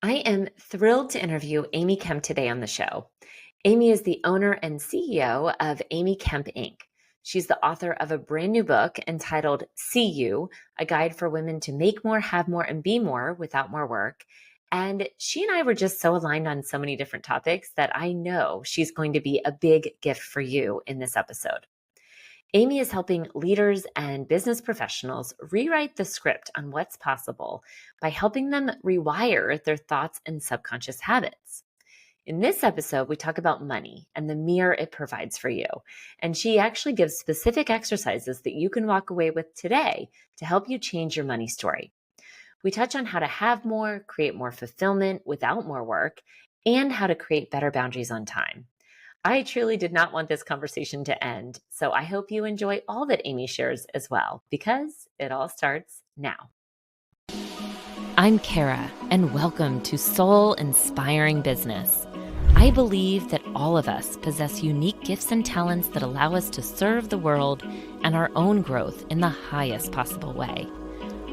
I am thrilled to interview Amy Kemp today on the show. Amy is the owner and CEO of Amy Kemp Inc. She's the author of a brand new book entitled See You, a guide for women to make more, have more, and be more without more work. And she and I were just so aligned on so many different topics that I know she's going to be a big gift for you in this episode. Amy is helping leaders and business professionals rewrite the script on what's possible by helping them rewire their thoughts and subconscious habits. In this episode, we talk about money and the mirror it provides for you. And she actually gives specific exercises that you can walk away with today to help you change your money story. We touch on how to have more, create more fulfillment without more work, and how to create better boundaries on time. I truly did not want this conversation to end, so I hope you enjoy all that Amy shares as well, because it all starts now. I'm Kara, and welcome to Soul Inspiring Business. I believe that all of us possess unique gifts and talents that allow us to serve the world and our own growth in the highest possible way.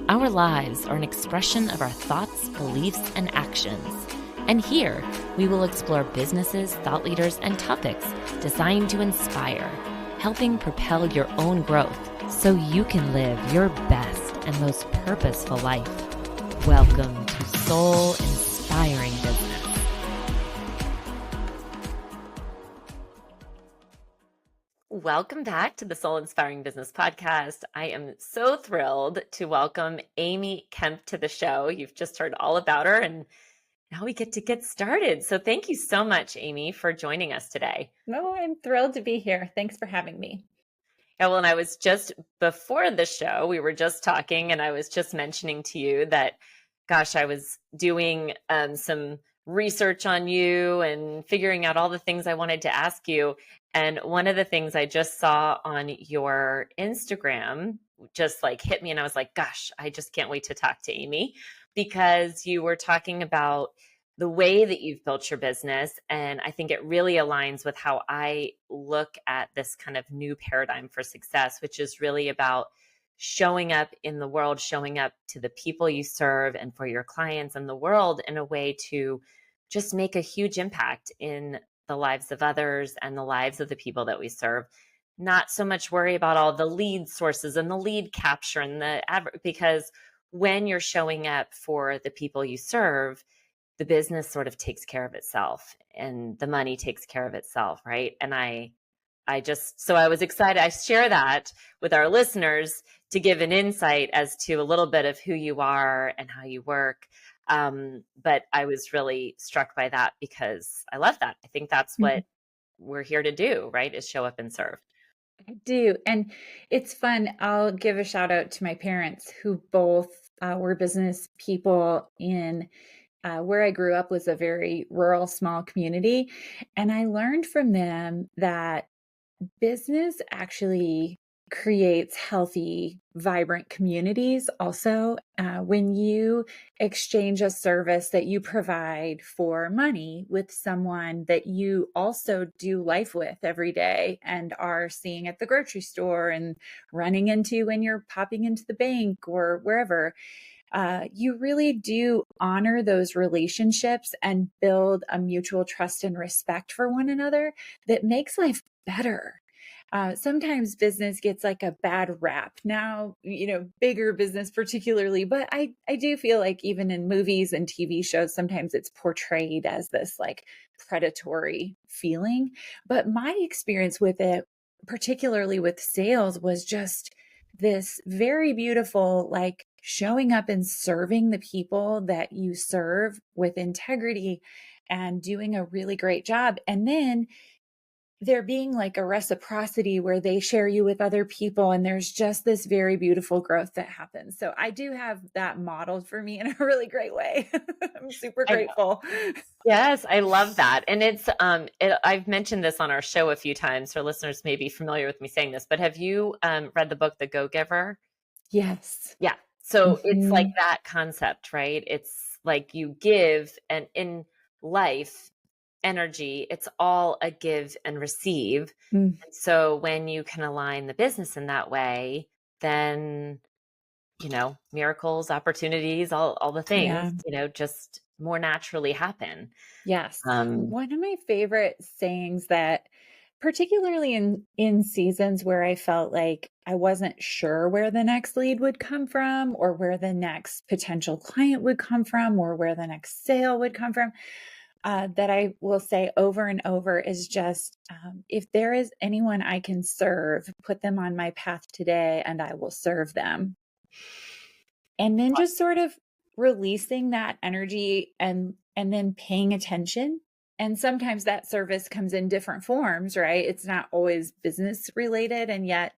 Our lives are an expression of our thoughts, beliefs, and actions. And here, we will explore businesses, thought leaders, and topics designed to inspire, helping propel your own growth so you can live your best and most purposeful life. Welcome to Soul Inspiring Business. Welcome back to the Soul Inspiring Business Podcast. I am so thrilled to welcome Amy Kemp to the show. You've just heard all about her, and now we get to get started. So thank you so much, Amy, for joining us today. No, I'm thrilled to be here. Thanks for having me. Yeah, well, and I was just before the show, we were just talking, and I was just mentioning to you that, gosh, I was doing some research on you and figuring out all the things I wanted to ask you. And one of the things I just saw on your Instagram just like hit me, and I was like, gosh, I just can't wait to talk to Amy, because you were talking about the way that you've built your business. And I think it really aligns with how I look at this kind of new paradigm for success, which is really about showing up in the world, showing up to the people you serve and for your clients and the world in a way to just make a huge impact in the lives of others and the lives of the people that we serve. Not so much worry about all the lead sources and the lead capture and because when you're showing up for the people you serve, the business sort of takes care of itself and the money takes care of itself, right? And I was excited. I share that with our listeners to give an insight as to a little bit of who you are and how you work. But I was really struck by that because I love that. I think that's what we're here to do, right? Is show up and serve. I do. And it's fun. I'll give a shout out to my parents who both were business people in where I grew up was a very rural, small community. And I learned from them that business actually creates healthy, vibrant communities also. When you exchange a service that you provide for money with someone that you also do life with every day and are seeing at the grocery store and running into when you're popping into the bank or wherever, you really do honor those relationships and build a mutual trust and respect for one another that makes life better. Sometimes business gets like a bad rap now, bigger business particularly, but I do feel like even in movies and TV shows, sometimes it's portrayed as this like predatory feeling. But my experience with it, particularly with sales, was just this very beautiful, like showing up and serving the people that you serve with integrity and doing a really great job. And then there being like a reciprocity where they share you with other people. And there's just this very beautiful growth that happens. So I do have that modeled for me in a really great way. I'm super grateful. Yes, I love that. And it's, I've mentioned this on our show a few times, so listeners may be familiar with me saying this, but have you read the book, The Go-Giver? Yes. Yeah. So it's like that concept, right? It's like you give, and in life, energy, it's all a give and receive. And so when you can align the business in that way, then, miracles, opportunities, all the things, just more naturally happen. Yes. Um, One of my favorite sayings that particularly in seasons where I felt like I wasn't sure where the next lead would come from or where the next potential client would come from or where the next sale would come from, that I will say over and over is just, if there is anyone I can serve, put them on my path today and I will serve them. And then just sort of releasing that energy and then paying attention. And sometimes that service comes in different forms, right? It's not always business related, and yet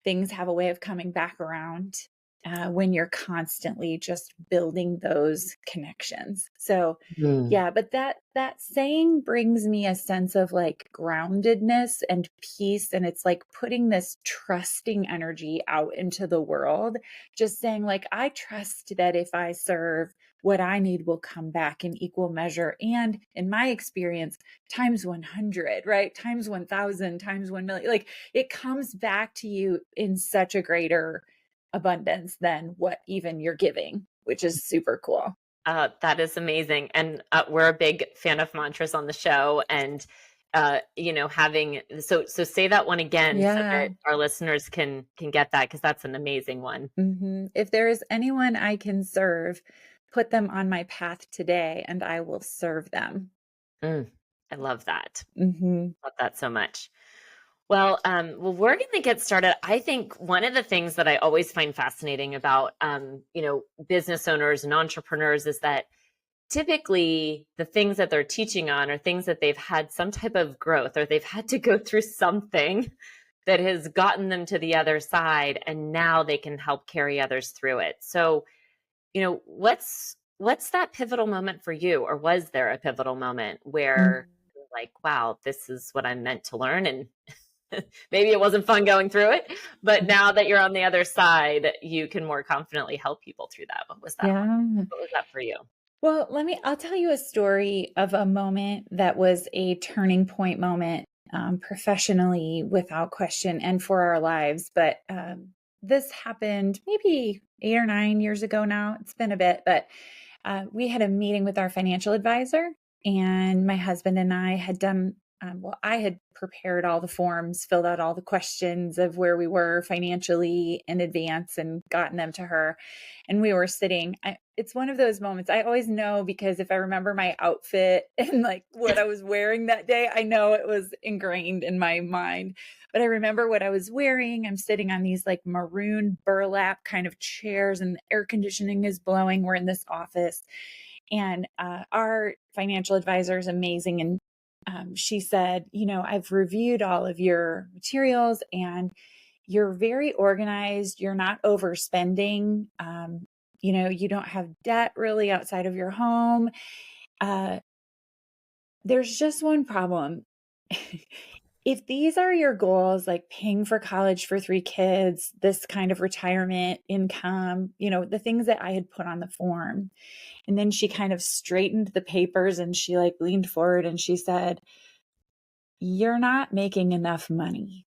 things have a way of coming back around when you're constantly just building those connections. So, mm, yeah, but that saying brings me a sense of like groundedness and peace, and it's like putting this trusting energy out into the world, just saying like I trust that if I serve, what I need will come back in equal measure, and in my experience times 100, right? Times 1000, times 1 million. Like it comes back to you in such a greater abundance than what even you're giving, which is super cool. that is amazing. And we're a big fan of mantras on the show. And, having, so say that one again so Yeah. that our listeners can get that, because that's an amazing one. If there is anyone I can serve, put them on my path today and I will serve them. Mm, I love that. Hmm. Love that so much. Well, we're going to get started. I think one of the things that I always find fascinating about, business owners and entrepreneurs is that typically the things that they're teaching on are things that they've had some type of growth, or they've had to go through something that has gotten them to the other side, and now they can help carry others through it. So, what's that pivotal moment for you, or was there a pivotal moment where you're like, wow, this is what I'm meant to learn, and maybe it wasn't fun going through it, but now that you're on the other side, you can more confidently help people through that. What was that one? Yeah. What was that for you? Well, I'll tell you a story of a moment that was a turning point moment, professionally, without question, and for our lives. But this happened maybe 8 or 9 years ago now. It's been a bit, but we had a meeting with our financial advisor, and my husband and I had done, I had prepared all the forms, filled out all the questions of where we were financially in advance and gotten them to her. And we were sitting. It's one of those moments I always know, because if I remember my outfit and like what I was wearing that day, I know it was ingrained in my mind. But I remember what I was wearing. I'm sitting on these like maroon burlap kind of chairs, and the air conditioning is blowing. We're in this office, and our financial advisor is amazing. And she said, I've reviewed all of your materials and you're very organized. You're not overspending. You don't have debt really outside of your home. Uh, there's just one problem. If these are your goals, like paying for college for 3 kids, this kind of retirement income, the things that I had put on the form. And then she kind of straightened the papers and she like leaned forward and she said, "You're not making enough money."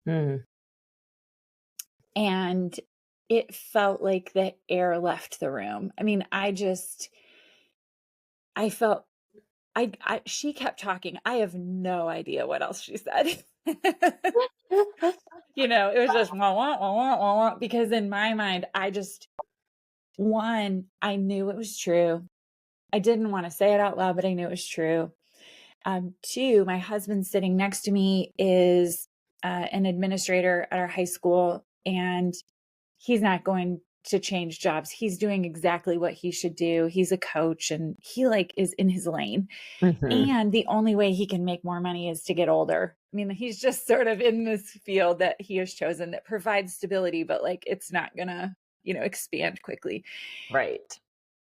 Mm. And it felt like the air left the room. I mean, I felt, she kept talking. I have no idea what else she said. It was just wah, wah, wah, wah, wah, wah, because in my mind, I knew it was true. I didn't want to say it out loud, but I knew it was true. Two, my husband sitting next to me is an administrator at our high school, and he's not going to change jobs. He's doing exactly what he should do. He's a coach and he like is in his lane. Mhm. And the only way he can make more money is to get older. I mean, he's just sort of in this field that he has chosen that provides stability, but like it's not gonna, expand quickly. Right.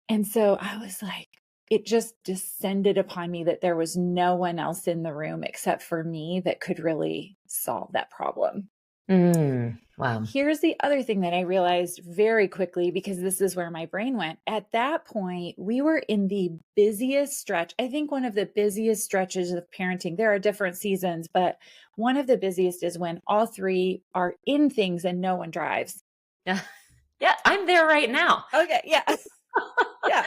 And so I was like, it just descended upon me that there was no one else in the room except for me that could really solve that problem. Wow. Here's the other thing that I realized very quickly, because this is where my brain went. At that point, we were in the busiest stretch. I think one of the busiest stretches of parenting. There are different seasons, but one of the busiest is when all three are in things and no one drives. Yeah. Yeah, I'm there right now. Okay. Yeah. Yeah.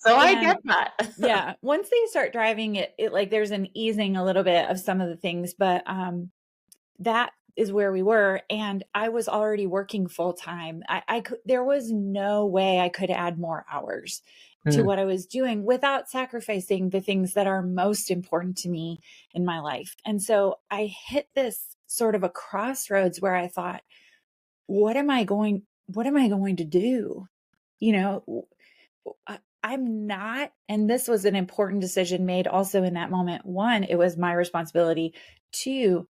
So I get And that. yeah, once they start driving it like there's an easing a little bit of some of the things, but that is where we were. And I was already working full time. There was no way I could add more hours to Mm, what I was doing without sacrificing the things that are most important to me in my life. And so I hit this sort of a crossroads where I thought, what am I going to do? You know, I'm not, and this was an important decision made also in that moment. One, it was my responsibility. Two,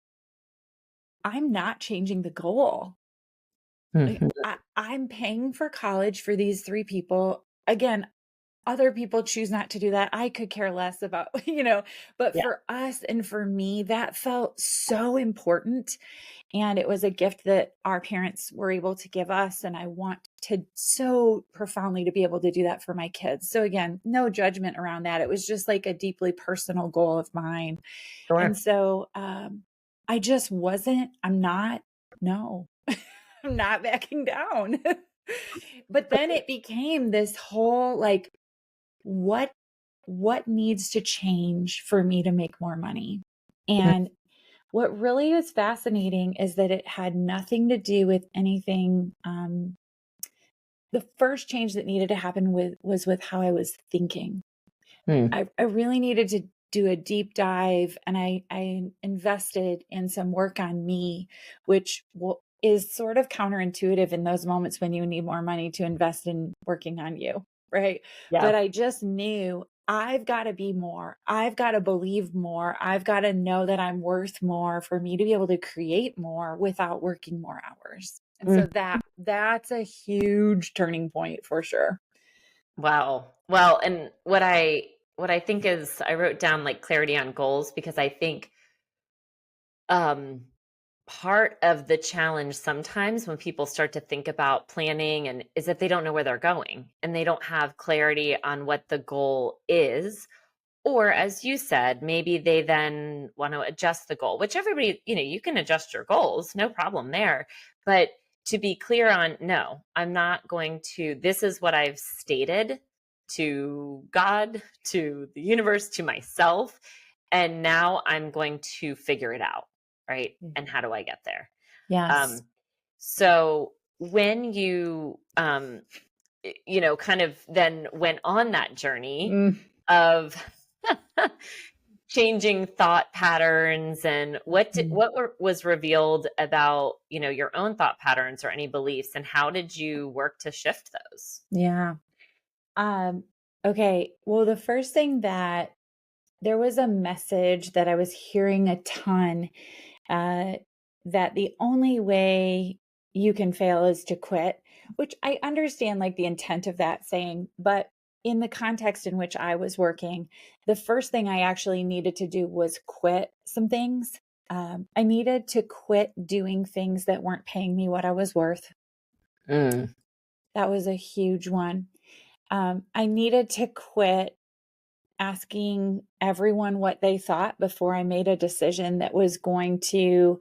I'm not changing the goal. Like, mhm. I'm paying for college for these three people. Again, other people choose not to do that. I could care less about, but Yeah. for us and for me, that felt so important. And it was a gift that our parents were able to give us. And I want to so profoundly to be able to do that for my kids. So again, no judgment around that. It was just like a deeply personal goal of mine. And Sure. so I just wasn't, I'm not, no, I'm not backing down. But then it became this whole like, what what needs to change for me to make more money? Mm, And what really is fascinating is that it had nothing to do with anything. The first change that needed to happen was with how I was thinking. mm, I really needed to do a deep dive, and I invested in some work on me, which is sort of counterintuitive in those moments when you need more money to invest in working on you, right? yeah. But I just knew I've got to be more. I've got to believe more. I've got to know that I'm worth more for me to be able to create more without working more hours. And Mm, so that's a huge turning point for sure. wow. Well, and what I think is I wrote down like clarity on goals because I think um part of the challenge sometimes when people start to think about planning and is that they don't know where they're going and they don't have clarity on what the goal is. Or as you said, maybe they then want to adjust the goal, which everybody, you can adjust your goals, no problem there. But to be clear on, no, I'm not going to, this is what I've stated to God, to the universe, to myself. And now I'm going to figure it out. Right. And how do I get there? Yes. Um, so when you, kind of then went on that journey Mm, of changing thought patterns and mm. was revealed about your own thought patterns or any beliefs and how did you work to shift those? Yeah. Um, okay. Well, the first thing that there was a message that I was hearing a ton, uh, that the only way you can fail is to quit, which I understand like the intent of that saying, but in the context in which I was working, the first thing I actually needed to do was quit some things. I needed to quit doing things that weren't paying me what I was worth. Mm, That was a huge one. I needed to quit asking everyone what they thought before I made a decision that was going to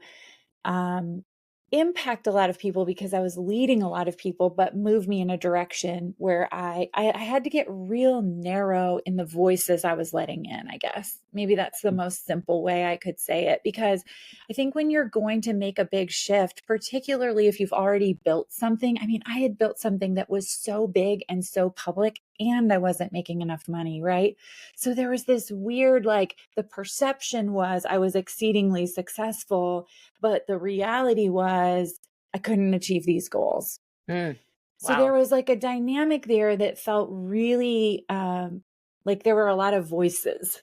um, impact a lot of people because I was leading a lot of people, but move me in a direction where I had to get real narrow in the voices I was letting in, I guess. Maybe that's the most simple way I could say it, because I think when you're going to make a big shift, particularly if you've already built something, I mean, I had built something that was so big and so public and I wasn't making enough money, right? So there was this weird, like the perception was I was exceedingly successful, but the reality was I couldn't achieve these goals. mm, So there wow. was like a dynamic there that felt really like there were a lot of voices.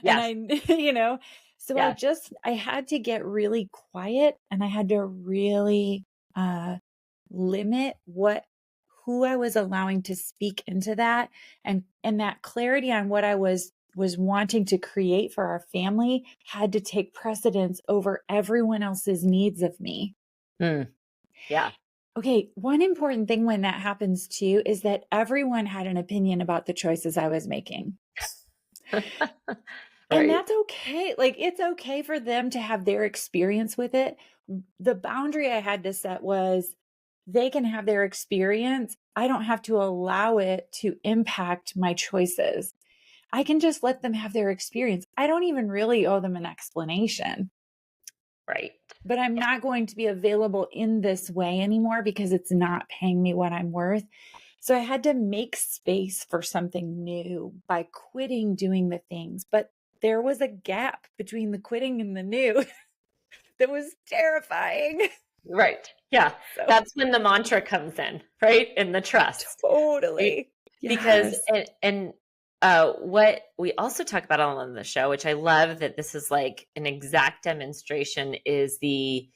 And Yes. so Yes. I had to get really quiet and I had to really uh, limit who I was allowing to speak into that, and that clarity on what I was wanting to create for our family had to take precedence over everyone else's needs of me. Mm, yeah. Okay, one important thing when that happens too is that everyone had an opinion about the choices I was making. And Right. that's okay. Like, it's okay for them to have their experience with it. The boundary I had to set was they can have their experience. I don't have to allow it to impact my choices. I can just let them have their experience. I don't even really owe them an explanation. Right. But I'm not going to be available in this way anymore because it's not paying me what I'm worth. So I had to make space for something new by quitting doing the things. But there was a gap between the quitting and the new that was terrifying. Right. Yeah. So That's when the mantra comes in, right? In the trust. Right? totally. Because Yes. what we also talk about on the show, which I love that this is like an exact demonstration, is the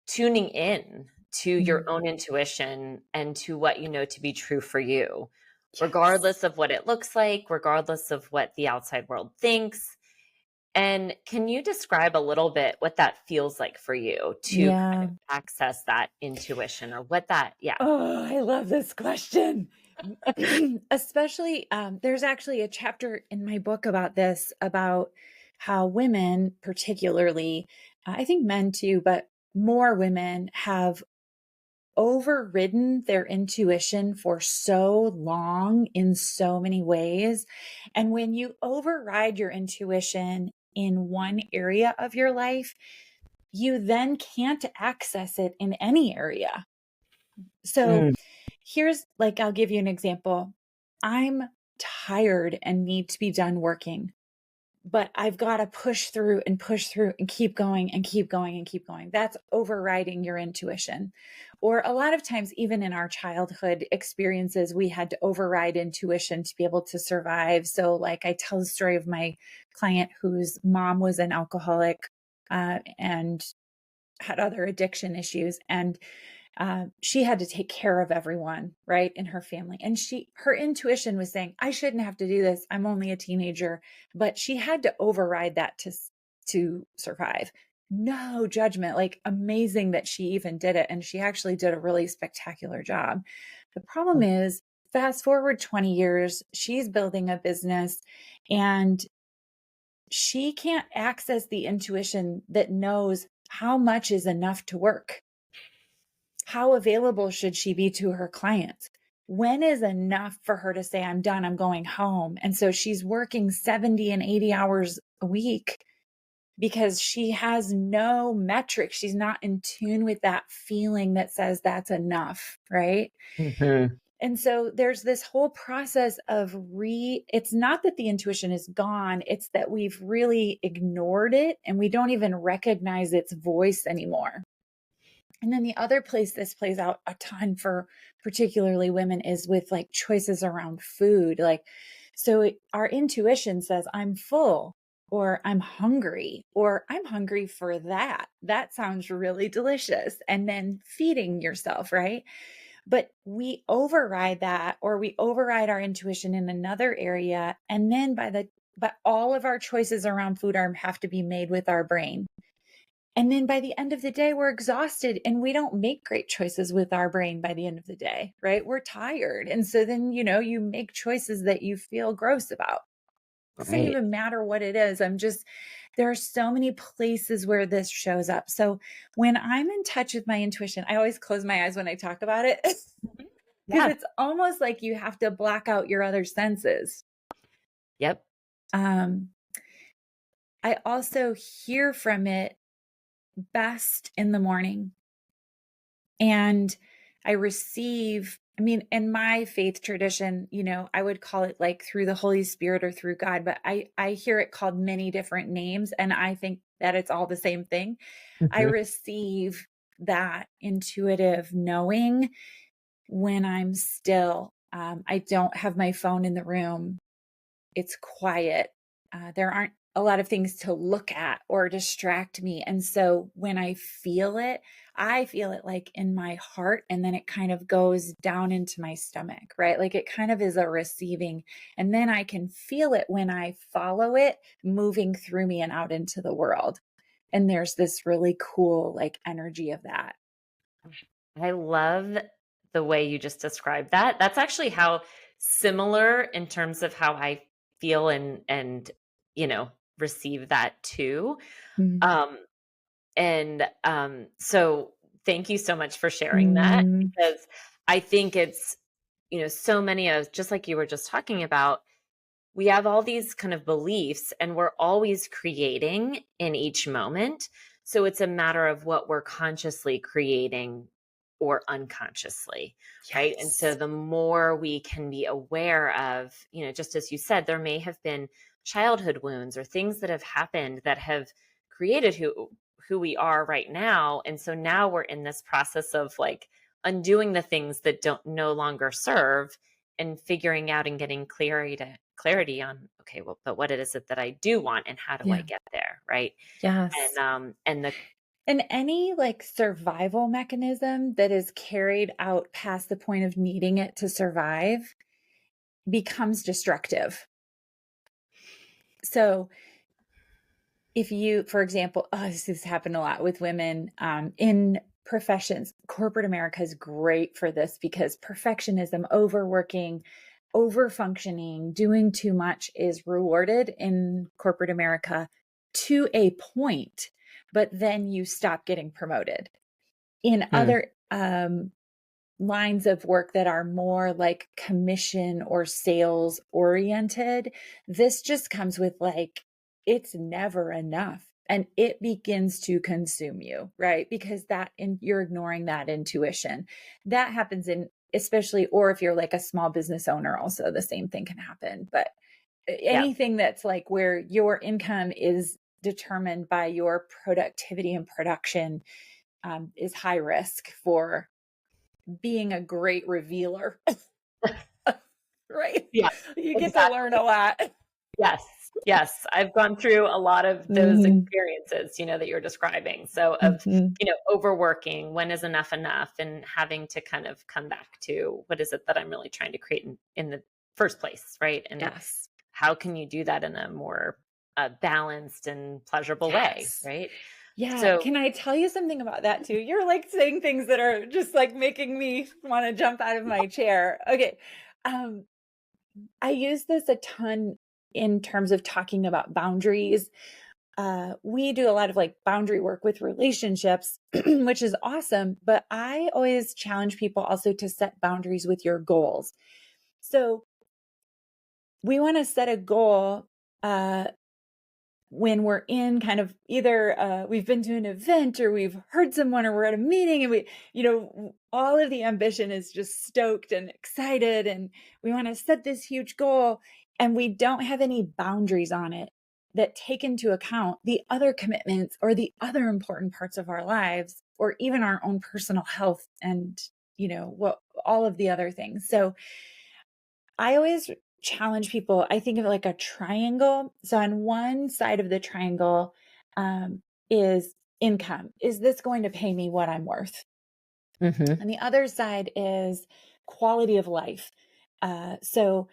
tuning in to your Mm. own intuition and to what you know to be true for you, Yes. regardless of what it looks like, regardless of what the outside world thinks. And can you describe a little bit what that feels like for you to kind Yeah. of access that intuition or what that, yeah. Oh, I love this question. Especially, there's actually a chapter in my book about this, about how women, particularly, I think men too, but more women have overridden their intuition for so long in so many ways. And when you override your intuition in one area of your life, you then can't access it in any area. So Mm. here's like, I'll give you an example. I'm tired and need to be done working, but I've got to push through and keep going and keep going and keep going. That's overriding your intuition. Or a lot of times, even in our childhood experiences, we had to override intuition to be able to survive. So, like, I tell the story of my client whose mom was an alcoholic and had other addiction issues. And she had to take care of everyone, right, in her family. And her intuition was saying, I shouldn't have to do this. I'm only a teenager. But she had to override that to survive. No judgment, like amazing that she even did it. And she actually did a really spectacular job. The problem is, fast forward 20 years, she's building a business and she can't access the intuition that knows how much is enough to work. How available should she be to her clients? When is enough for her to say, I'm done, I'm going home? And so she's working 70 and 80 hours a week because she has no metric. She's not in tune with that feeling that says that's enough, right? Mhm. And so there's this whole process of it's not that the intuition is gone, it's that we've really ignored it and we don't even recognize its voice anymore. And then the other place this plays out a ton for particularly women is with like choices around food. Like, so our intuition says, I'm full, or I'm hungry, or I'm hungry for that. That sounds really delicious. And then feeding yourself, right? But we override that, or we override our intuition in another area. And then but all of our choices around food have to be made with our brain. And then by the end of the day, we're exhausted and we don't make great choices with our brain by the end of the day, right? We're tired. And so then, you make choices that you feel gross about. It doesn't Right. even matter what it is. There are so many places where this shows up. So when I'm in touch with my intuition, I always close my eyes when I talk about it because Yeah. it's almost like you have to black out your other senses. Yep. Um, I also hear from it best in the morning. And I receive, I mean, in my faith tradition, I would call it like through the Holy Spirit or through God, but I hear it called many different names. And I think that it's all the same thing. I Mhm. receive that intuitive knowing when I'm still. I don't have my phone in the room. It's quiet. There aren't a lot of things to look at or distract me. And so when I feel it like in my heart, and then it kind of goes down into my stomach, right? Like it kind of is a receiving. And then I can feel it when I follow it moving through me and out into the world. And there's this really cool like energy of that. I love the way you just described that. That's actually how similar in terms of how I feel and receive that too. Mm. Um so thank you so much for sharing that, because I think it's, so many of, just like you were just talking about, we have all these kind of beliefs and we're always creating in each moment. So it's a matter of what we're consciously creating or unconsciously, right? And so Yes. the more we can be aware of, just as you said, there may have been childhood wounds or things that have happened that have created who we are right now. And so now we're in this process of like undoing the things that don't no longer serve and figuring out and getting clarity on, okay, well, but what is it that I do want and how do I Yeah. get there, right? Yes. And the And any like survival mechanism that is carried out past the point of needing it to survive becomes destructive. So if you, for example, this has happened a lot with women in professions. Corporate America is great for this because perfectionism, overworking, overfunctioning, doing too much is rewarded in corporate America to a point, but then you stop getting promoted. In Hmm. other lines of work that are more like commission or sales oriented, this just comes with like, it's never enough. And it begins to consume you, right? Because you're ignoring that intuition. That happens in, especially, or if you're like a small business owner, also the same thing can happen. But Yeah. anything that's like where your income is determined by your productivity and production is high risk for being a great revealer, right? Yeah, You get to learn exactly. a lot. Yes. Yes. I've gone through a lot of those Mhm. experiences, that you're describing. So of, Mhm. overworking, when is enough enough, and having to kind of come back to what is it that I'm really trying to create in the first place, right? And Yes. how can you do that in a more balanced and pleasurable way, Yes. right? Yeah. So, Can I tell you something about that too? You're like saying things that are just like making me want to jump out of my chair. Okay. Um, I use this a ton in terms of talking about boundaries. We do a lot of like boundary work with relationships, which is awesome. But I always challenge people also to set boundaries with your goals. So we want to set a goal when we're in kind of either we've been to an event or we've heard someone or we're at a meeting and all of the ambition is just stoked and excited and we want to set this huge goal and we don't have any boundaries on it that take into account the other commitments or the other important parts of our lives or even our own personal health and what all of the other things. So I always challenge people. I think of it like a triangle. So on one side of the triangle is income. Is this going to pay me what I'm worth? mhm. And the other side is quality of life. So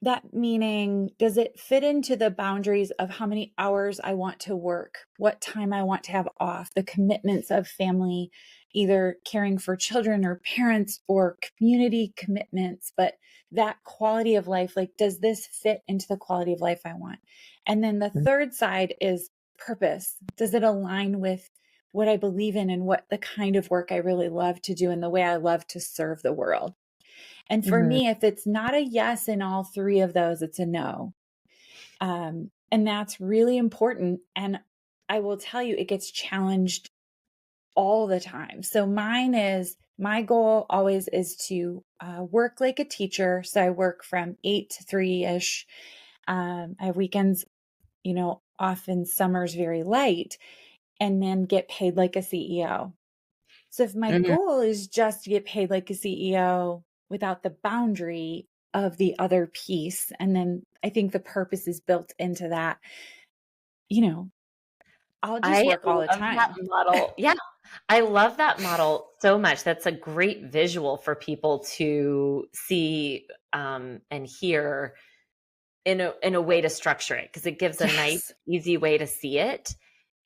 that meaning, does it fit into the boundaries of how many hours I want to work, what time I want to have off, the commitments of family, either caring for children or parents or community commitments, but that quality of life, like, does this fit into the quality of life I want? And then the Mm, third side is purpose. Does it align with what I believe in and what the kind of work I really love to do and the way I love to serve the world? And for mhm. me, if it's not a yes in all three of those, it's a no. And that's really important. And I will tell you, it gets challenged all the time. So my goal always is to work like a teacher. So I work from 8 to 3-ish. I have weekends, often summers very light, and then get paid like a CEO. So if my Mhm. goal is just to get paid like a CEO without the boundary of the other piece, and then I think the purpose is built into that, you know, I'll just I work all the love that time. model. Yeah, I love that model so much. That's a great visual for people to see, and hear in a way to structure it, because it gives a nice, Yes. easy way to see it,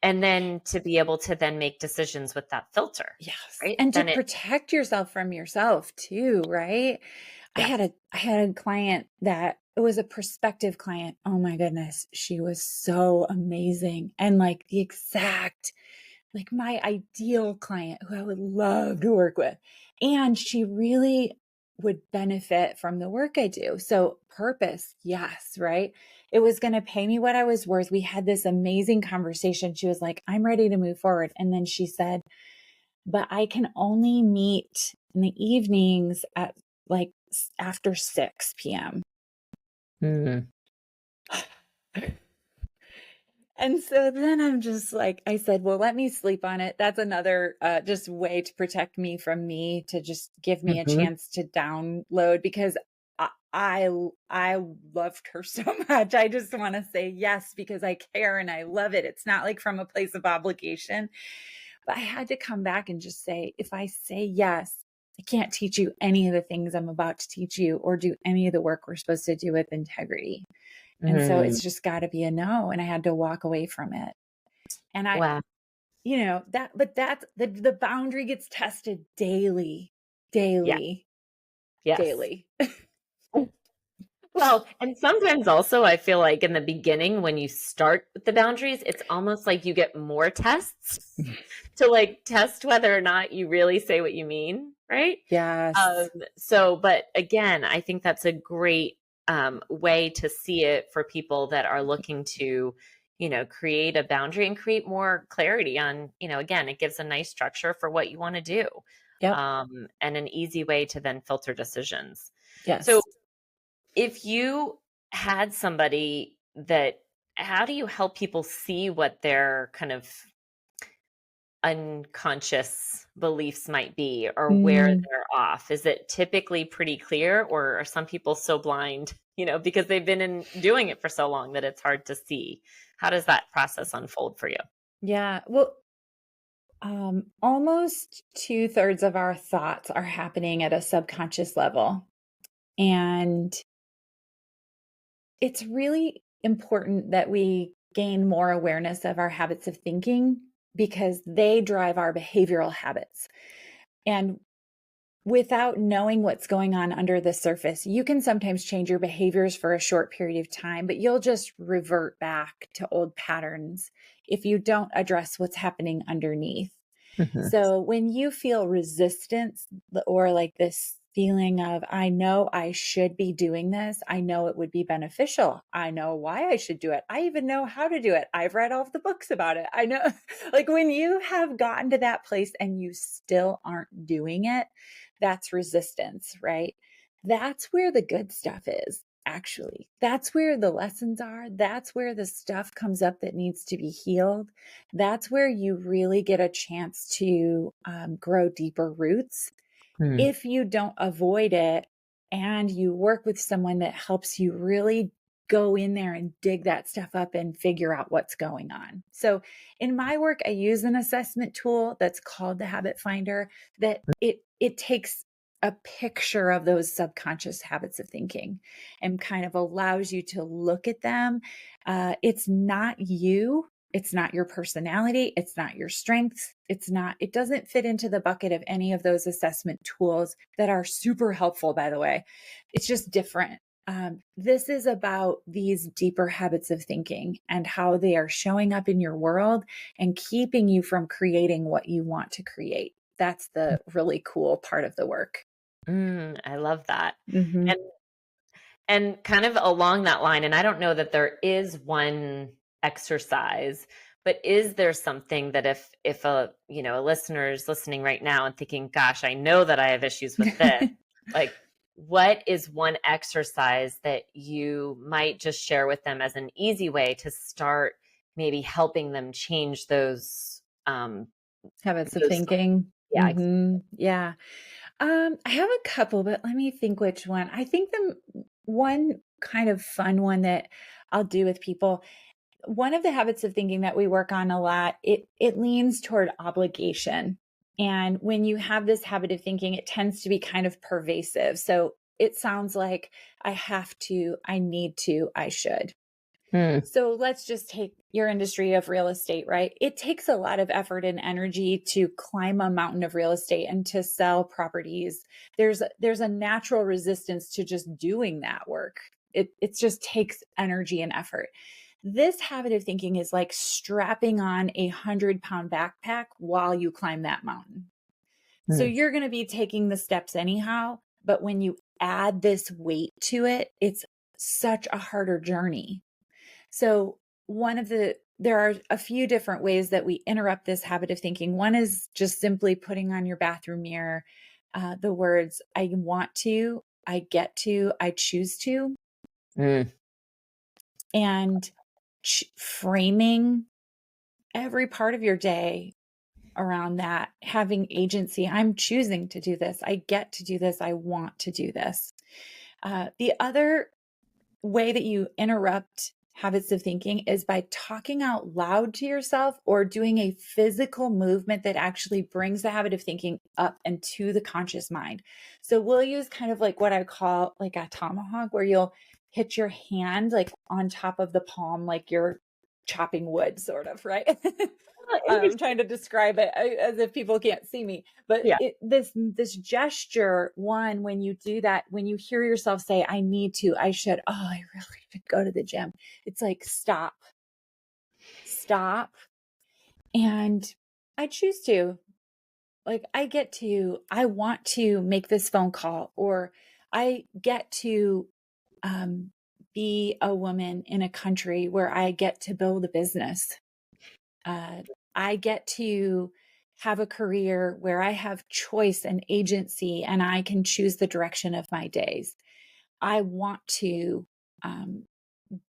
and then to be able to then make decisions with that filter, Yes. right? And to Then it protect yourself from yourself too, right? Yes. I had a client that it was a prospective client. Oh my goodness, she was so amazing and like the exact like my ideal client who I would love to work with. And she really would benefit from the work I do. So purpose, yes, right? It was going to pay me what I was worth. We had this amazing conversation. She was like, I'm ready to move forward. And then she said, but I can only meet in the evenings at like after 6 p.m. Mm. And so then I'm just like, I said, well, let me sleep on it. That's another just way to protect me from me, to just give me a Mhm. chance to download, because I loved her so much. I just want to say yes because I care and I love it. It's not like from a place of obligation, but I had to come back and just say, if I say yes, I can't teach you any of the things I'm about to teach you or do any of the work we're supposed to do with integrity. And so Mm. it's just got to be a no. And I had to walk away from it. And Wow. but that's the boundary gets tested daily, Yeah. daily, Yes. daily. Well, and sometimes also I feel like in the beginning when you start with the boundaries, it's almost like you get more tests to like test whether or not you really say what you mean, right? Um, Yes. but again, I think that's a great way to see it for people that are looking to, create a boundary and create more clarity on, again, it gives a nice structure for what you want to do, Yep. and an easy way to then filter decisions. So Yes. if you had somebody that, how do you help people see what their kind of unconscious beliefs might be or where Mm, they're off? Is it typically pretty clear, or are some people so blind, because they've been doing it for so long that it's hard to see? How does that process unfold for you? yeah. Well, almost 2/3 of our thoughts are happening at a subconscious level. And it's really important that we gain more awareness of our habits of thinking because they drive our behavioral habits. And without knowing what's going on under the surface, you can sometimes change your behaviors for a short period of time, but you'll just revert back to old patterns if you don't address what's happening underneath. Mhm. So when you feel resistance or like this feeling of, I know I should be doing this, I know it would be beneficial, I know why I should do it, I even know how to do it, I've read all of the books about it, I know, like when you have gotten to that place and you still aren't doing it, that's resistance, right? That's where the good stuff is. Actually, that's where the lessons are. That's where the stuff comes up that needs to be healed. That's where you really get a chance to grow deeper roots. Hmm. If you don't avoid it and you work with someone that helps you really go in there and dig that stuff up and figure out what's going on. So in my work, I use an assessment tool that's called the Habit Finder, that it takes a picture of those subconscious habits of thinking and kind of allows you to look at them. It's not you. It's not your personality. It's not your strengths. It doesn't fit into the bucket of any of those assessment tools that are super helpful, by the way. It's just different. This is about these deeper habits of thinking and how they are showing up in your world and keeping you from creating what you want to create. That's the really cool part of the work. I love that. Hmm. And kind of along that line, and I don't know that there is one exercise, but is there something that if a listener is listening right now and thinking, gosh, I know that I have issues with this, like what is one exercise that you might just share with them as an easy way to start maybe helping them change Habits of those thinking. yeah, Yeah. I have a couple, but let me think which one. I think the one kind of fun one that I'll do with people, one of the habits of thinking that we work on a lot, it leans toward obligation. And when you have this habit of thinking, it tends to be kind of pervasive. So it sounds like I have to, I need to, I should. Hmm. So let's just take your industry of real estate, right? It takes a lot of effort and energy to climb a mountain of real estate and to sell properties. There's a natural resistance to just doing that work. It just takes energy and effort. This habit of thinking is like strapping on a 100-pound backpack while you climb that mountain. So Mm. you're going to be taking the steps anyhow, but when you add this weight to it, it's such a harder journey. So there are a few different ways that we interrupt this habit of thinking. One is just simply putting on your bathroom mirror the words, I want to, I get to, I choose to, Mm. and framing every part of your day around that, having agency. I'm choosing to do this. I get to do this. I want to do this. The other way that you interrupt habits of thinking is by talking out loud to yourself or doing a physical movement that actually brings the habit of thinking up and to the conscious mind. So we'll use kind of like what I call like a tomahawk, where you'll hit your hand like on top of the palm, like you're chopping wood, sort of, right? Oh, I'm interesting. trying to describe it as if people can't see me, but Yeah. this gesture, one, when you do that, when you hear yourself say, I need to, I should, oh, I really should go to the gym. It's like, stop, and I choose to, like, I want to make this phone call, or I get to be a woman in a country where I get to build a business. I get to have a career where I have choice and agency and I can choose the direction of my days. I want to um,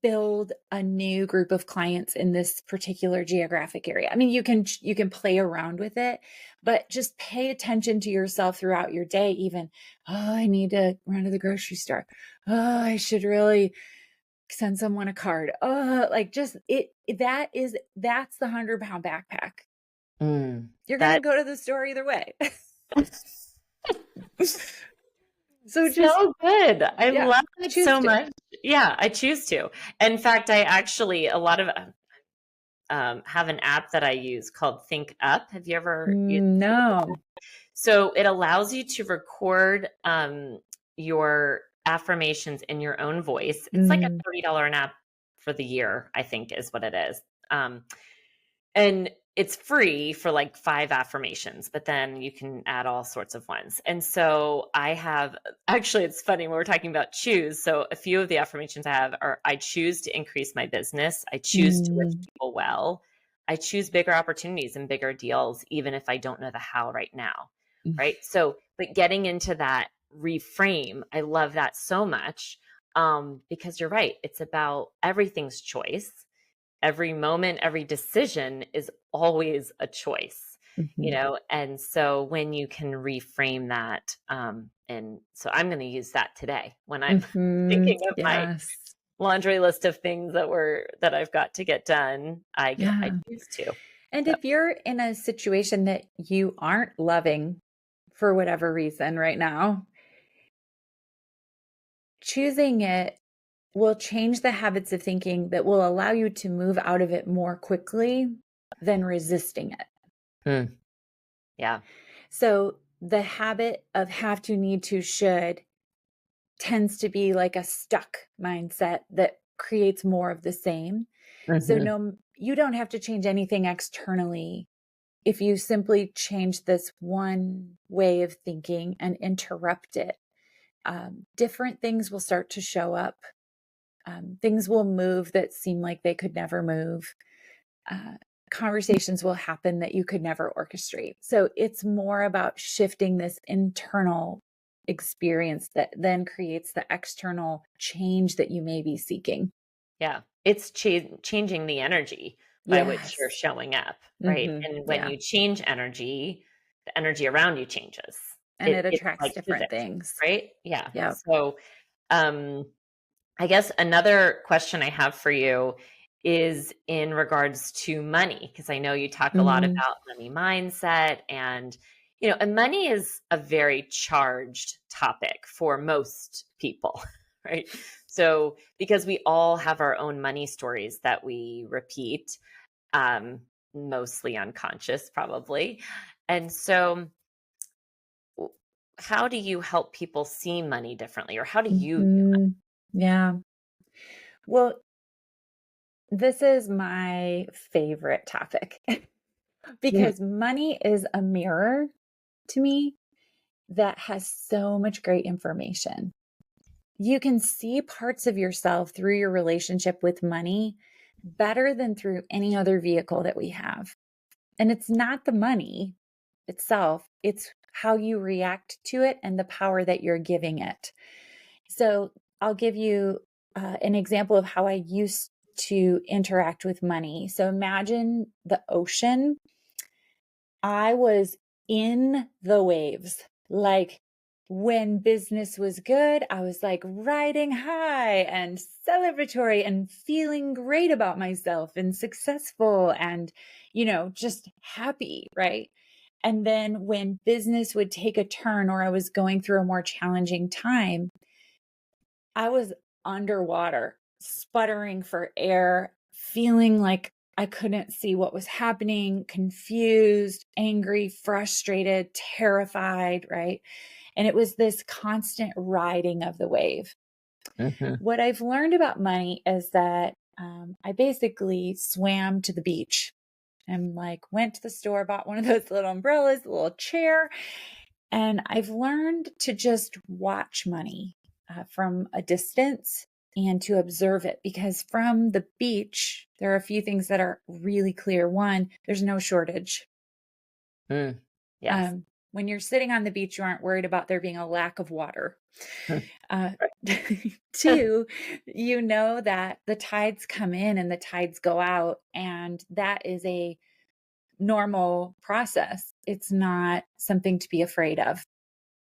build a new group of clients in this particular geographic area. I mean, you can play around with it, but just pay attention to yourself throughout your day. Even, oh, I need to run to the grocery store. Oh, I should really send someone a card. Oh, like just that's the 100-pound backpack. Mm. You're going to That go to the store either way. So just, so good. I yeah, love it choose so to. much. Yeah, I choose to. In fact, I actually a lot of have an app that I use called Think Up. Have you ever used? No. So it allows you to record your affirmations in your own voice. It's like a Mm, $30 an app for the year, I think is what it is. And it's free for like 5 affirmations, but then you can add all sorts of ones. And so I have actually, it's funny when we're talking about choose. So a few of the affirmations I have are I choose to increase my business, I choose to wish mm, people well, I choose bigger opportunities and bigger deals, even if I don't know the how right now. mm, Right. So, but getting into that reframe, I love that so much because you're right. It's about everything's choice. Every moment, every decision is always a choice, you mhm, know? And so when you can reframe that, and so I'm going to use that today when I'm mhm. thinking of my Yes. laundry list of things that I've got to get done. I Yeah. choose to. And So, if you're in a situation that you aren't loving for whatever reason right now, choosing it will change the habits of thinking that will allow you to move out of it more quickly than resisting it. hmm, yeah. So the habit of have to, need to, should tends to be like a stuck mindset that creates more of the same. So Hmm. no, you don't have to change anything externally. If you simply change this one way of thinking and interrupt it, different things will start to show up. Things will move that seem like they could never move. Uh, Conversations will happen that you could never orchestrate. So it's more about shifting this internal experience that then creates the external change that you may be seeking. Yeah. It's changing the energy by which you're Yes. showing up, right? Hmm. And when Yeah. you change energy, the energy around you changes. And it It's attracts like different physics, things. right? Yeah. Yeah. So, um, I guess another question I have for you is in regards to money, because I know you talk a lot Hmm. about money mindset and money is a very charged topic for most people, right? So, because we all have our own money stories that we repeat, um, mostly unconscious, probably. And so, w- how do you help people see money differently, or how do you? Hmm. Yeah. Well, This is my favorite topic Mm. because money is a mirror to me that has so much great information. You can see parts of yourself through your relationship with money better than through any other vehicle that we have. And it's not the money itself, it's how you react to it and the power that you're giving it. So I'll give you an example of how I used to interact with money. So imagine the ocean. I was in the waves. Like when business was good, I was like riding high and celebratory and feeling great about myself and successful and, just happy, right? And then when business would take a turn or I was going through a more challenging time, I was underwater, sputtering for air, feeling like I couldn't see what was happening, confused, angry, frustrated, terrified, right? And it was this constant riding of the wave. Mhm. What I've learned about money is that I basically swam to the beach and like went to the store, bought one of those little umbrellas, a little chair, and I've learned to just watch money from a distance and to observe it because from the beach, there are a few things that are really clear. One, there's no shortage. Mm. Yes. When you're sitting on the beach, you aren't worried about there being a lack of water. Mm. Uh, Right. two, you know that the tides come in and the tides go out, and that is a normal process. It's not something to be afraid of.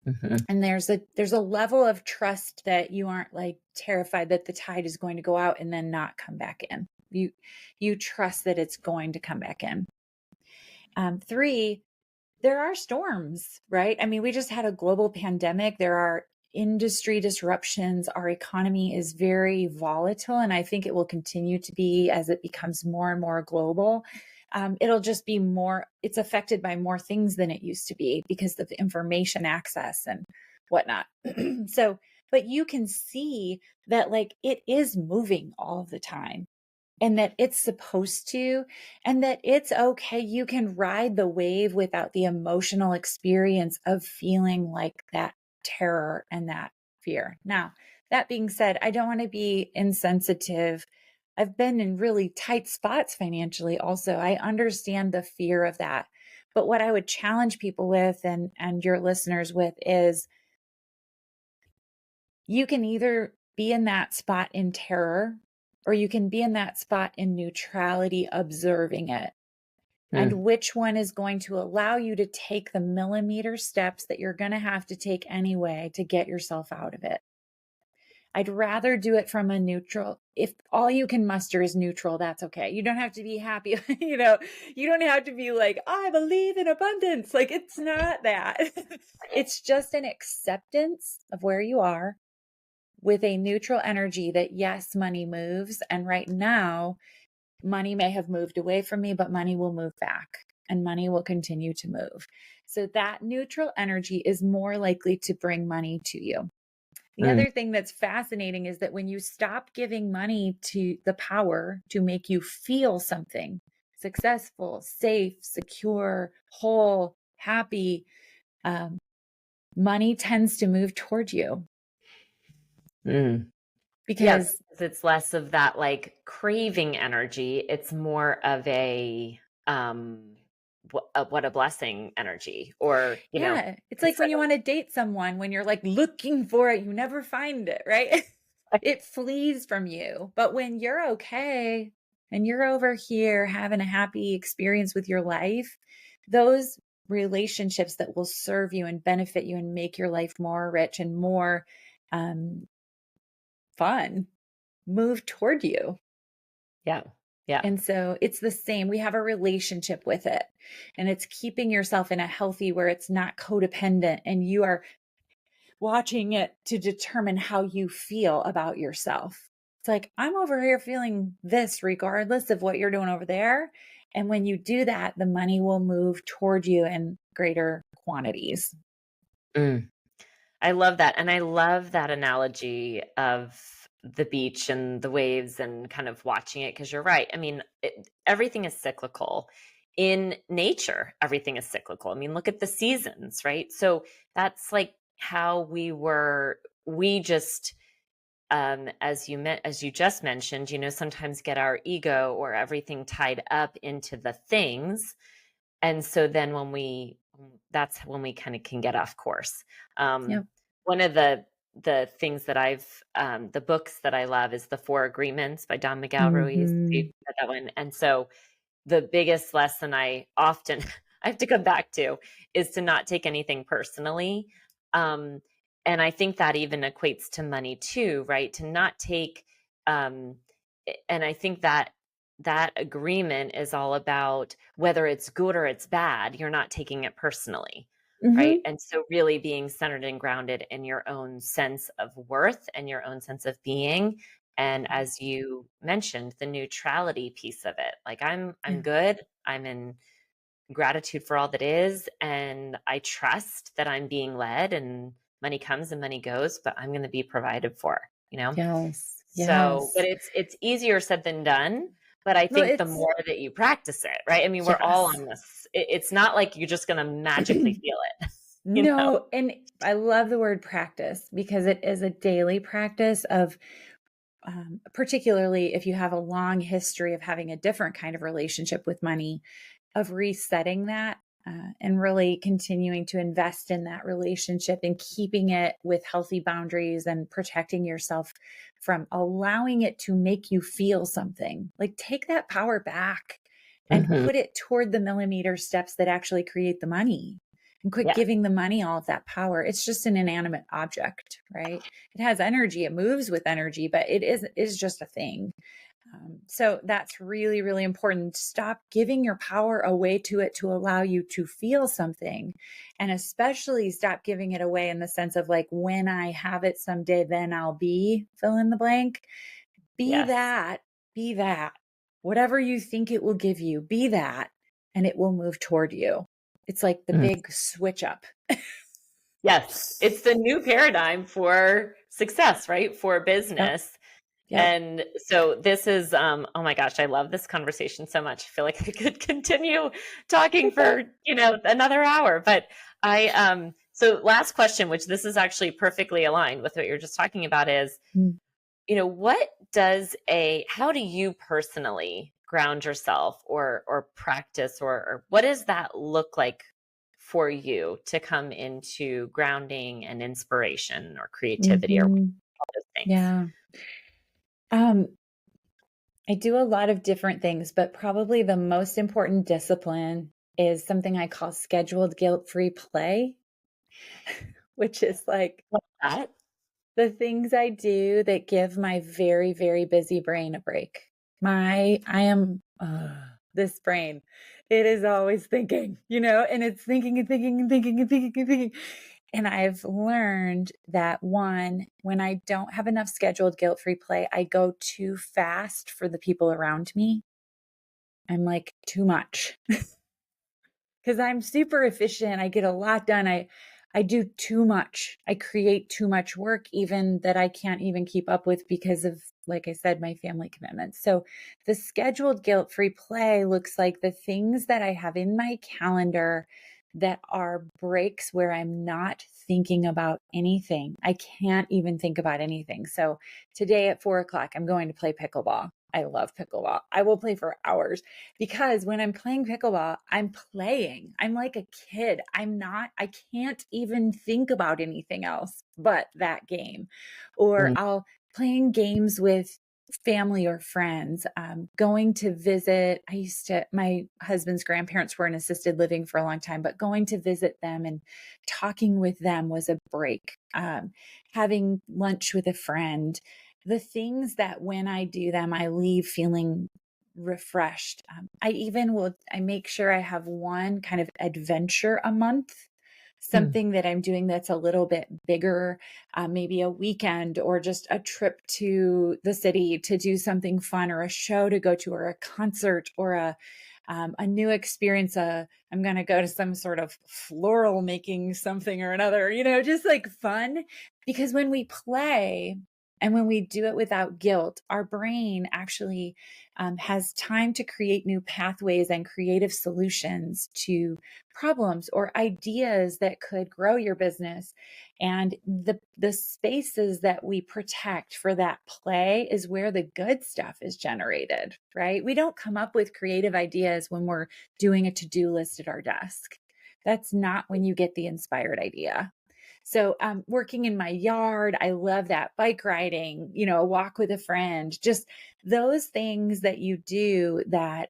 Mhm. And there's a level of trust that you aren't like terrified that the tide is going to go out and then not come back in. You trust that it's going to come back in. Three, there are storms, right? I mean, we just had a global pandemic. There are industry disruptions. Our economy is very volatile, and I think it will continue to be as it becomes more and more global. It'll just be more, it's affected by more things than it used to be because of information access and whatnot. So, but you can see that like it is moving all the time and that it's supposed to, and that it's okay. You can ride the wave without the emotional experience of feeling like that terror and that fear. Now, that being said, I don't want to be insensitive. I've been in really tight spots financially also. I understand the fear of that. But what I would challenge people with and your listeners with is you can either be in that spot in terror or you can be in that spot in neutrality, observing it. And Mm. which one is going to allow you to take the millimeter steps that you're going to have to take anyway to get yourself out of it? I'd rather do it from a neutral. If all you can muster is neutral, that's okay. You don't have to be happy. You don't have to be like, I believe in abundance. Like, it's not that. It's just an acceptance of where you are with a neutral energy that yes, money moves. And right now, money may have moved away from me, but money will move back and money will continue to move. So that neutral energy is more likely to bring money to you. The Mm. other thing that's fascinating is that when you stop giving money to the power to make you feel something successful, safe, secure, whole, happy, um, money tends to move toward you Mm. Yes, because 'cause it's less of that like craving energy. It's more of a what a blessing energy, or yeah, it's like when instead you want to date someone, when you're like looking for it, you never find it, right? of It flees from you. But when you're okay and you're over here having a happy experience with your life, those relationships that will serve you and benefit you and make your life more rich and more um, fun move toward you. yeah, yeah. And so it's the same. We have a relationship with it, and it's keeping yourself in a healthy where it's not codependent and you are watching it to determine how you feel about yourself. It's like, I'm over here feeling this regardless of what you're doing over there. And when you do that, the money will move toward you in greater quantities. Mm. I love that. And I love that analogy of the beach and the waves and kind of watching it. Because you're right. I mean, everything is cyclical. In nature, everything is cyclical. I mean, look at the seasons, right? So that's like how we just, as you just mentioned, sometimes get our ego or everything tied up into the things. And so then that's when we kind of can get off course. Yep. One of the things that the books that I love is The Four Agreements by Don Miguel Ruiz. Mm-hmm. You read that one. And so the biggest lesson I often I have to come back to is to not take anything personally. Um, and I think that even equates to money too, right? To not take, um, and I think that agreement is all about whether it's good or it's bad, you're not taking it personally. Right. Mm-hmm. And so really being centered and grounded in your own sense of worth and your own sense of being. And as you mentioned, the neutrality piece of it, like I'm Yeah. good. I'm in gratitude for all that is. And I trust that I'm being led, and money comes and money goes, but I'm going to be provided for. Yes. So, but Yes. it's easier said than done. But I Well, think the more that you practice it, right? I mean, we're all yes. on this. It's not like you're just going to magically feel it, you know? No, and I love the word practice because it is a daily practice of, particularly if you have a long history of having a different kind of relationship with money, of resetting that, and really continuing to invest in that relationship and keeping it with healthy boundaries and protecting yourself from allowing it to make you feel something. Like take that power back and Mhm. put it toward the millimeter steps that actually create the money, and quit Yeah. giving the money all of that power. It's just an inanimate object, right? It has energy, it moves with energy, but it is just a thing. So that's really, really important. Stop giving your power away to it to allow you to feel something. And especially stop giving it away in the sense of like, when I have it someday, then I'll be fill in the blank. Be Yes. that, be that. Whatever you think it will give you, be that, and it will move toward you. It's like the Mm. big switch up. Yes. It's the new paradigm for success, right? For Yep. business. Yep. And so this is, oh my gosh, I love this conversation so much. I feel like I could continue talking for, another hour. But so last question, which this is actually perfectly aligned with what you're just talking about is, Mm. how do you personally ground yourself or practice or what does that look like for you to come into grounding and inspiration or creativity or Mm-hmm. all those things? Yeah. Um, I do a lot of different things, but probably the most important discipline is something I call scheduled guilt-free play, which is like What's that? the things I do that give my very, very busy brain a break. I am this brain. It is always thinking, and it's thinking and thinking and thinking and thinking and thinking. And I've learned that one, when I don't have enough scheduled guilt free play, I go too fast for the people around me. I'm like too much because I'm super efficient. I get a lot done. I do too much. I create too much work, even that I can't even keep up with because of, like I said, my family commitments. So the scheduled guilt free play looks like the things that I have in my calendar that are breaks where I'm not thinking about anything. I can't even think about anything. So today at 4 o'clock, I'm going to play pickleball. I love pickleball. I will play for hours because when I'm playing pickleball, I'm playing. I'm like a kid. I can't even think about anything else but that game. Or Mm. I'll playing games with family or friends, going to visit. My husband's grandparents were in assisted living for a long time, but going to visit them and talking with them was a break. Having lunch with a friend, the things that when I do them, I leave feeling refreshed. I make sure I have one kind of adventure a month, Mm. something that I'm doing that's a little bit bigger, maybe a weekend or just a trip to the city to do something fun or a show to go to or a concert or a new experience. I'm going to go to some sort of floral making something or another, just like fun. Because when we play, And when we do it without guilt, our brain actually has time to create new pathways and creative solutions to problems or ideas that could grow your business. And the spaces that we protect for that play is where the good stuff is generated, right? We don't come up with creative ideas when we're doing a to-do list at our desk. That's not when you get the inspired idea. So working in my yard, I love that. Bike riding, a walk with a friend, just those things that you do that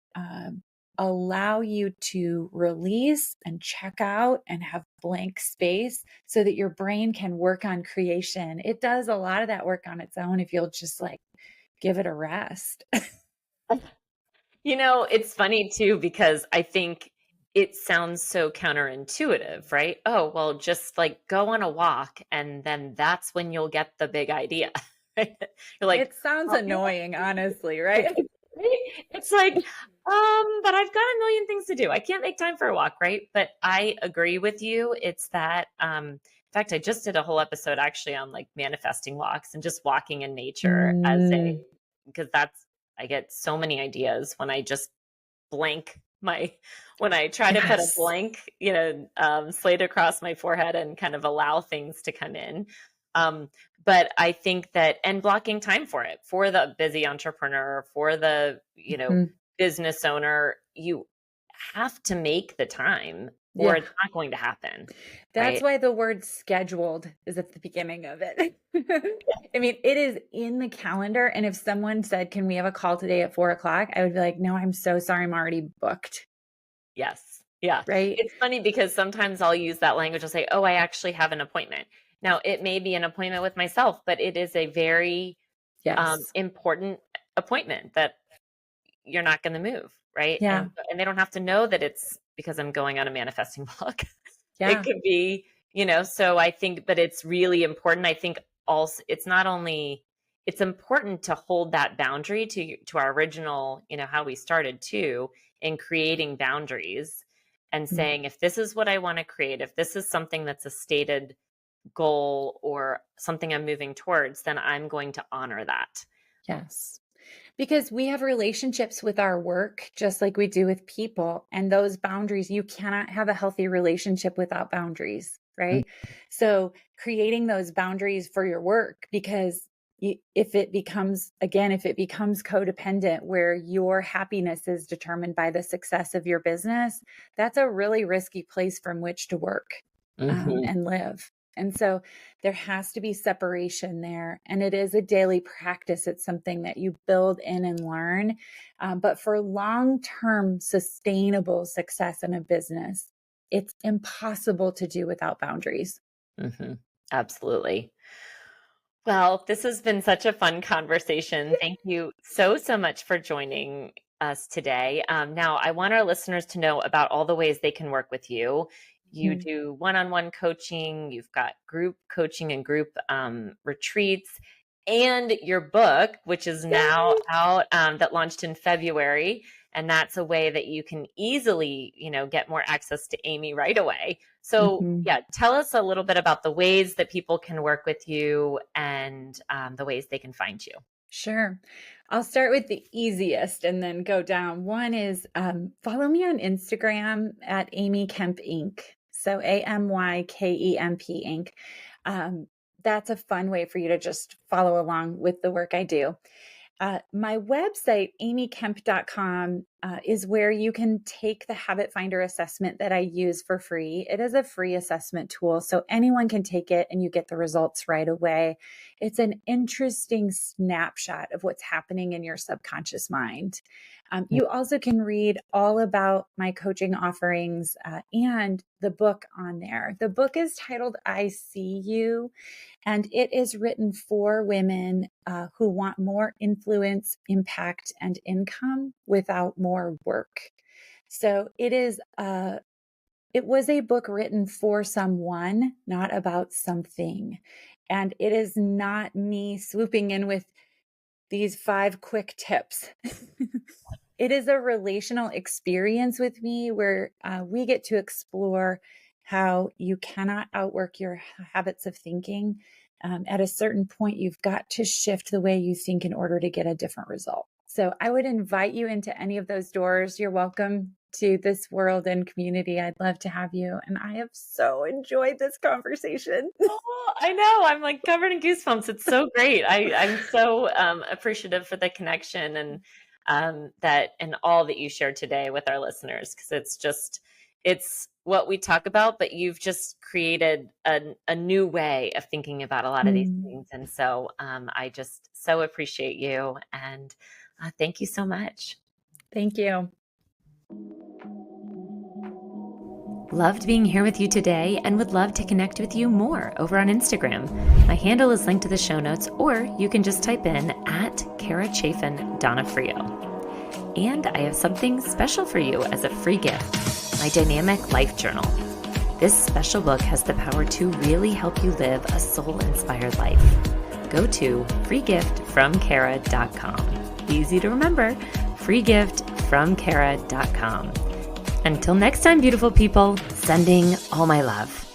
allow you to release and check out and have blank space so that your brain can work on creation. It does a lot of that work on its own if you'll just like give it a rest. It's funny too, because I think it sounds so counterintuitive, right? Oh, well, just like go on a walk and then that's when you'll get the big idea. Right? You're like, It sounds oh, annoying, honestly, right? it's like, but I've got a million things to do. I can't make time for a walk, right? But I agree with you. It's that, in fact, I just did a whole episode actually on like manifesting walks and just walking in nature because I get so many ideas when I just blank when I try to put a blank, slate across my forehead and kind of allow things to come in. But I think that, and blocking time for it, for the busy entrepreneur, for the, business owner, you have to make the time or it's not going to happen. That's right? why the word scheduled is at the beginning of it. I mean, it is in the calendar. And if someone said, can we have a call today at 4:00? I would be like, no, I'm so sorry. I'm already booked. Yes. Yeah. Right. It's funny because sometimes I'll use that language. I'll say, oh, I actually have an appointment. Now, it may be an appointment with myself, but it is a very important appointment that you're not going to move. Right. Yeah. And they don't have to know that it's because I'm going on a manifesting walk. Yeah. It could be, so I think, but it's really important. I think also it's not only, it's important to hold that boundary to our original, how we started too, in creating boundaries and saying, if this is what I want to create, if this is something that's a stated goal or something I'm moving towards, then I'm going to honor that. Yes. Because we have relationships with our work, just like we do with people. And those boundaries, you cannot have a healthy relationship without boundaries, right? So creating those boundaries for your work, because if it becomes codependent, where your happiness is determined by the success of your business, that's a really risky place from which to work and live. And so there has to be separation there. And it is a daily practice. It's something that you build in and learn. But for long-term sustainable success in a business, it's impossible to do without boundaries. Absolutely. Well, this has been such a fun conversation. Thank you so much for joining us today. Now, I want our listeners to know about all the ways they can work with you. You do one-on-one coaching, you've got group coaching and group retreats, and your book, which is now out, that launched in February. And that's a way that you can easily, get more access to Amy right away. So tell us a little bit about the ways that people can work with you and the ways they can find you. Sure. I'll start with the easiest and then go down. One is follow me on Instagram at Amy Kemp Inc. So AMYKEMP Inc. That's a fun way for you to just follow along with the work I do. My website, amykemp.com, is where you can take the Habit Finder assessment that I use for free. It is a free assessment tool, so anyone can take it and you get the results right away. It's an interesting snapshot of what's happening in your subconscious mind. You also can read all about my coaching offerings and the book on there. The book is titled I See You, and it is written for women who want more influence, impact, and income without more work. So it was a book written for someone, not about something. And it is not me swooping in with these 5 quick tips. It is a relational experience with me where we get to explore how you cannot outwork your habits of thinking, at a certain point, you've got to shift the way you think in order to get a different result. So I would invite you into any of those doors. You're welcome to this world and community. I'd love to have you. And I have so enjoyed this conversation. Oh, I know. I'm like covered in goosebumps. It's so great. I'm so appreciative for the connection and that and all that you shared today with our listeners, because it's what we talk about, but you've just created a new way of thinking about a lot of these things. And so I just so appreciate you, and thank you so much. Thank you. Loved being here with you today and would love to connect with you more over on Instagram. My handle is linked to the show notes, or you can just type in @Chaffin Donofrio. And I have something special for you as a free gift, my dynamic life journal. This special book has the power to really help you live a soul-inspired life. Go to freegiftfromkara.com. Easy to remember, freegiftfromkara.com. Until next time, beautiful people, sending all my love.